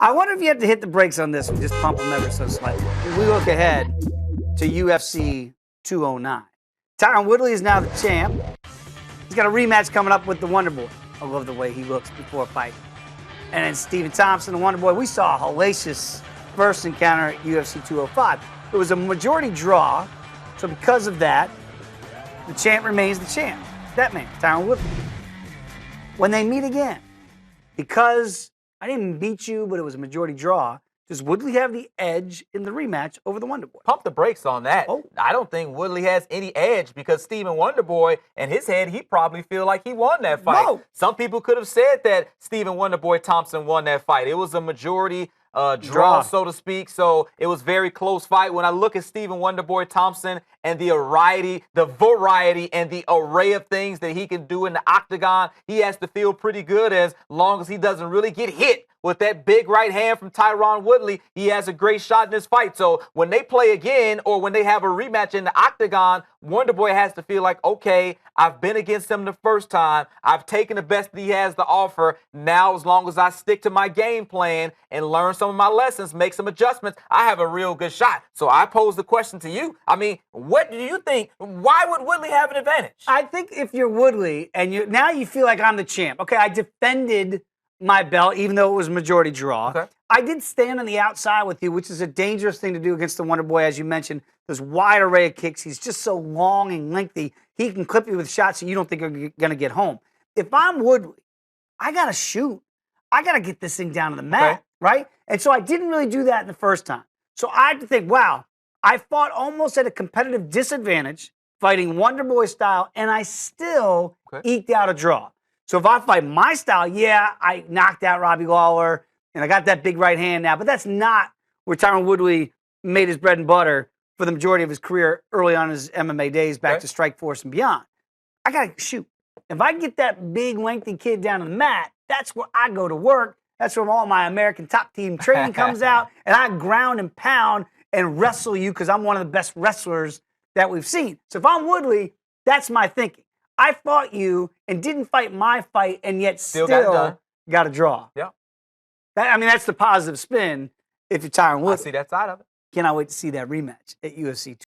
I wonder if you have to hit the brakes on this one, just pump them ever so slightly. If we look ahead to UFC 209. Tyron Woodley is now the champ. He's got a rematch coming up with the Wonder Boy. I love the way he looks before a fight. And then Stephen Thompson, the Wonder Boy. We saw a hellacious first encounter at UFC 205. It was a majority draw, so because of that, the champ remains the champ. That man, Tyron Woodley. When they meet again, because I didn't beat you, but it was a majority draw, does Woodley have the edge in the rematch over the Wonder Boy? Pump the brakes on that. Oh. I don't think Woodley has any edge because Stephen Wonderboy, in his head, he probably feel like he won that fight. No. Some people could have said that Stephen Wonderboy Thompson won that fight. It was a majority draw, so to speak. So it was very close fight. When I look at Stephen Wonderboy Thompson and the variety and the array of things that he can do in the octagon, he has to feel pretty good as long as he doesn't really get hit with that big right hand from Tyron Woodley. He has a great shot in this fight. So when they play again or when they have a rematch in the octagon, Wonderboy has to feel like, okay, I've been against him the first time. I've taken the best that he has to offer. Now, as long as I stick to my game plan and learn some of my lessons, make some adjustments, I have a real good shot. So I pose the question to you. I mean, what do you think? Why would Woodley have an advantage? I think if you're Woodley and now you feel like I'm the champ. Okay, I defended my belt, even though it was majority draw. Okay. I did stand on the outside with you, which is a dangerous thing to do against the Wonder Boy, as you mentioned. There's wide array of kicks. He's just so long and lengthy. He can clip you with shots that you don't think are going to get home. If I'm Woodley, I got to shoot. I got to get this thing down to the mat, right? And so I didn't really do that the first time. So I had to think, wow, I fought almost at a competitive disadvantage, fighting Wonder Boy style, and I still eked out a draw. So if I fight my style, yeah, I knocked out Robbie Lawler, and I got that big right hand now, but that's not where Tyron Woodley made his bread and butter for the majority of his career early on in his MMA days, back to Strikeforce and beyond. I got to shoot. If I get that big, lengthy kid down to the mat, that's where I go to work. That's where all my American top team training comes out, and I ground and pound and wrestle you because I'm one of the best wrestlers that we've seen. So if I'm Woodley, that's my thinking. I fought you and didn't fight my fight, and yet still got a draw. Yeah. That's the positive spin if you're Tyron Woodley. I see that side of it. Cannot wait to see that rematch at UFC